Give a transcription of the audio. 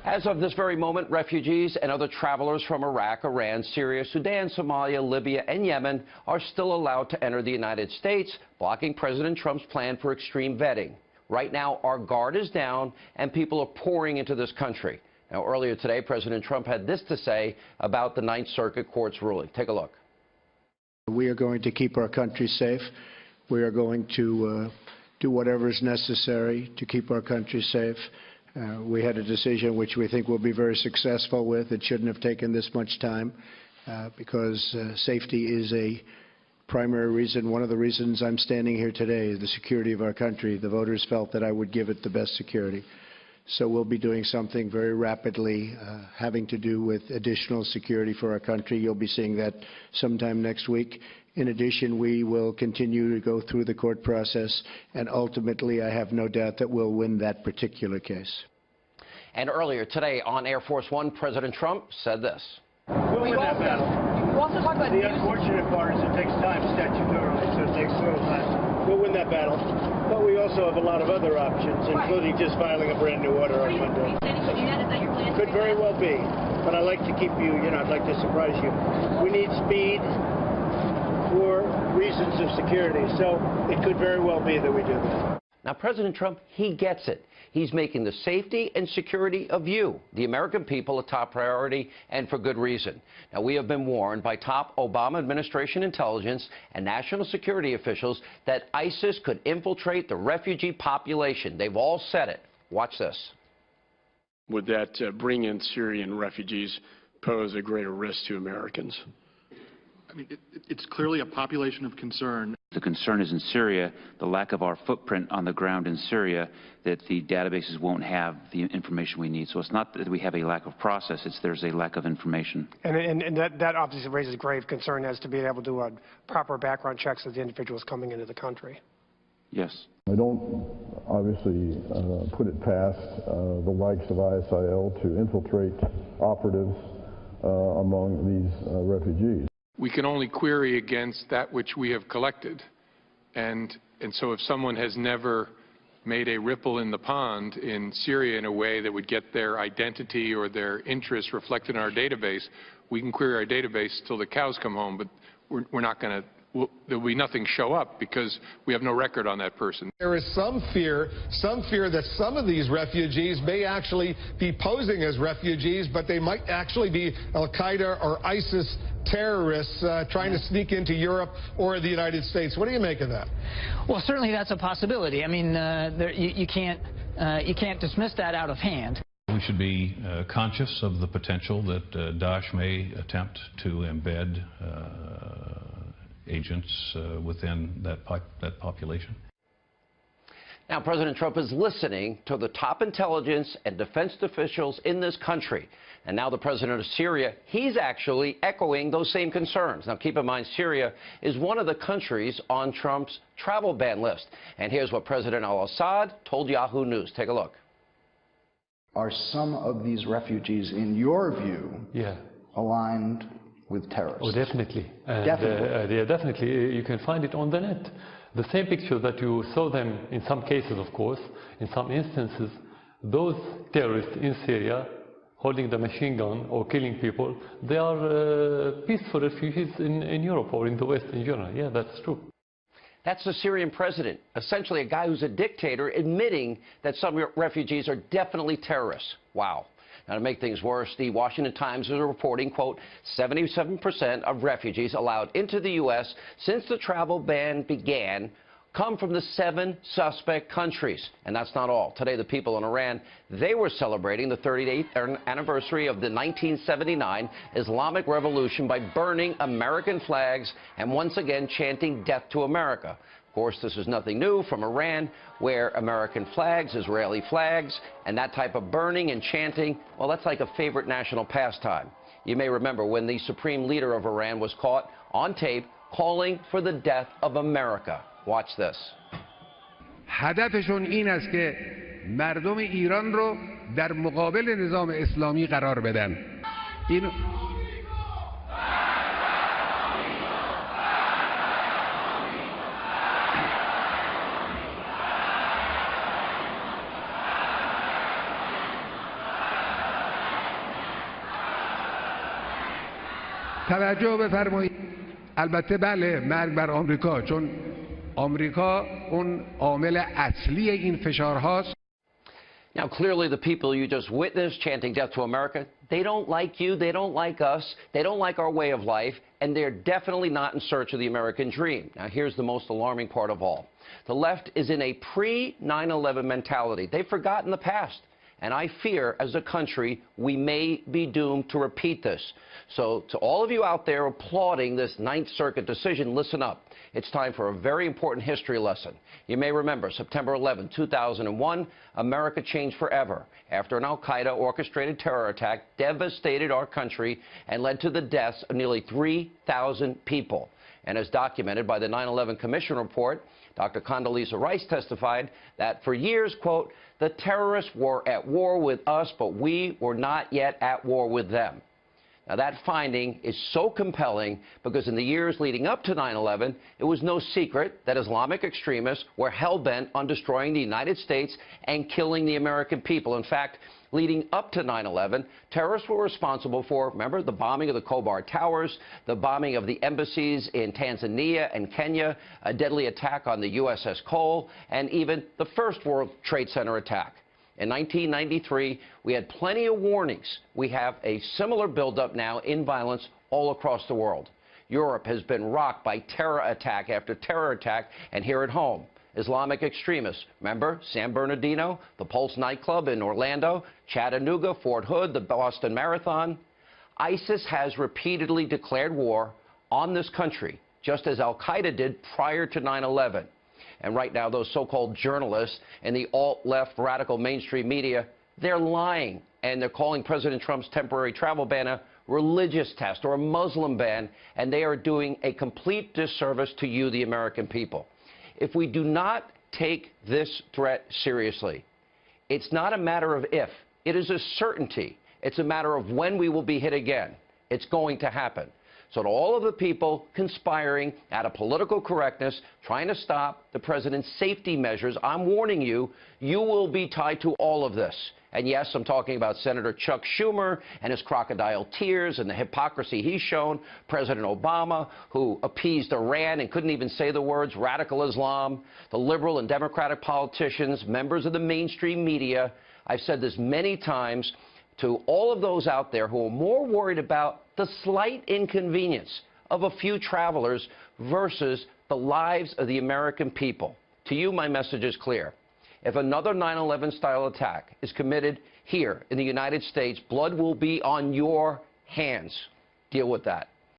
As of this very moment, refugees and other travelers from Iraq, Iran, Syria, Sudan, Somalia, Libya, and Yemen are still allowed to enter the United States, blocking President Trump's plan for extreme vetting. Right now, our guard is down, and people are pouring into this country. Now, earlier today, President Trump had this to say about the Ninth Circuit Court's ruling. Take a look. We are going to keep our country safe. We are going to do whatever is necessary to keep our country safe. We had a decision which we think we'll be very successful with. It shouldn't have taken this much time because safety is a primary reason. One of the reasons I'm standing here today is the security of our country. The voters felt that I would give it the best security. So we'll be doing something very rapidly having to do with additional security for our country. You'll be seeing that sometime next week. In addition, we will continue to go through the court process, and ultimately I have no doubt that we'll win that particular case. And earlier today on Air Force One, President Trump said this. We'll win that battle. We also talk about the unfortunate part is it takes time statutorily, so it takes a little time. We'll win that battle. But we also have a lot of other options, including just filing a brand new order on Monday. Could very well be. But I'd like to keep you, I'd like to surprise you. We need speed for reasons of security, so it could very well be that we do that. Now, President Trump, he gets it. He's making the safety and security of you, the American people, a top priority, and for good reason. Now, we have been warned by top Obama administration intelligence and national security officials that ISIS could infiltrate the refugee population. They've all said it. Watch this. Would that bring in Syrian refugees pose a greater risk to Americans? I mean, it's clearly a population of concern. The concern is in Syria, the lack of our footprint on the ground in Syria, that the databases won't have the information we need. So it's not that we have a lack of process, it's there's a lack of information. And that obviously raises grave concern as to being able to do proper background checks of the individuals coming into the country. Yes. I don't obviously put it past the likes of ISIL to infiltrate operatives among these refugees. We can only query against that which we have collected. And so if someone has never made a ripple in the pond in Syria in a way that would get their identity or their interests reflected in our database, we can query our database till the cows come home, but we're not going to. There will be nothing show up because we have no record on that person. There is some fear that some of these refugees may actually be posing as refugees, but they might actually be Al-Qaeda or ISIS terrorists trying to sneak into Europe or the United States. What do you make of that? Well, certainly that's a possibility. I mean, you can't dismiss that out of hand. We should be conscious of the potential that Daesh may attempt to embed agents within that population. Now, President Trump is listening to the top intelligence and defense officials in this country. And now the president of Syria, he's actually echoing those same concerns. Now, keep in mind, Syria is one of the countries on Trump's travel ban list. And here's what President al-Assad told Yahoo News. Take a look. Are some of these refugees, in your view, aligned with terrorists? Oh, definitely. And, definitely. Definitely. You can find it on the net. The same picture that you saw them, in some cases, of course, in some instances, those terrorists in Syria holding the machine gun or killing people, they are peaceful refugees in Europe or in the West in general. Yeah, that's true. That's the Syrian president, essentially a guy who's a dictator, admitting that some refugees are definitely terrorists. Wow. Now, to make things worse, the Washington Times is reporting, quote, 77% of refugees allowed into the U.S. since the travel ban began come from the 7 suspect countries. And that's not all. Today, the people in Iran, they were celebrating the 38th anniversary of the 1979 Islamic Revolution by burning American flags and once again chanting death to America. Of course, this is nothing new from Iran, where American flags, Israeli flags, and that type of burning and chanting, well, that's like a favorite national pastime. You may remember when the supreme leader of Iran was caught on tape calling for the death of America. Watch this. هدفشون این است که مردم ایران رو در مقابل نظام اسلامی قرار بدن. این توجه بفرمایید البته بله مرگ بر آمریکا چون آمریکا اون عامل اصلی این فشارهاست. Now, clearly, the people you just witnessed chanting death to America, they don't like you, they don't like us, they don't like our way of life, and they're definitely not in search of the American dream. Now, here's the most alarming part of all. The left is in a pre-9/11 mentality. They've forgotten the past. And I fear, as a country, we may be doomed to repeat this. So to all of you out there applauding this Ninth Circuit decision, listen up. It's time for a very important history lesson. You may remember September 11, 2001, America changed forever after an al-Qaeda orchestrated terror attack devastated our country and led to the deaths of nearly 3,000 people. And as documented by the 9/11 Commission report, Dr. Condoleezza Rice testified that for years, quote, the terrorists were at war with us, but we were not yet at war with them. Now, that finding is so compelling because in the years leading up to 9/11, it was no secret that Islamic extremists were hell-bent on destroying the United States and killing the American people. In fact, leading up to 9/11, terrorists were responsible for, remember, the bombing of the Khobar Towers, the bombing of the embassies in Tanzania and Kenya, a deadly attack on the USS Cole, and even the first World Trade Center attack. In 1993, we had plenty of warnings. We have a similar buildup now in violence all across the world. Europe has been rocked by terror attack after terror attack, and here at home, Islamic extremists. Remember San Bernardino, the Pulse nightclub in Orlando, Chattanooga, Fort Hood, the Boston Marathon. ISIS has repeatedly declared war on this country, just as al-Qaeda did prior to 9/11. And right now, those so-called journalists and the alt-left radical mainstream media, they're lying. And they're calling President Trump's temporary travel ban a religious test or a Muslim ban. And they are doing a complete disservice to you, the American people. If we do not take this threat seriously, it's not a matter of if. It is a certainty. It's a matter of when we will be hit again. It's going to happen. So to all of the people conspiring out of political correctness, trying to stop the president's safety measures, I'm warning you, you will be tied to all of this. And yes, I'm talking about Senator Chuck Schumer and his crocodile tears and the hypocrisy he's shown, President Obama, who appeased Iran and couldn't even say the words radical Islam, the liberal and Democratic politicians, members of the mainstream media. I've said this many times to all of those out there who are more worried about the slight inconvenience of a few travelers versus the lives of the American people. To you, my message is clear. If another 9/11 style attack is committed here in the United States, blood will be on your hands. Deal with that.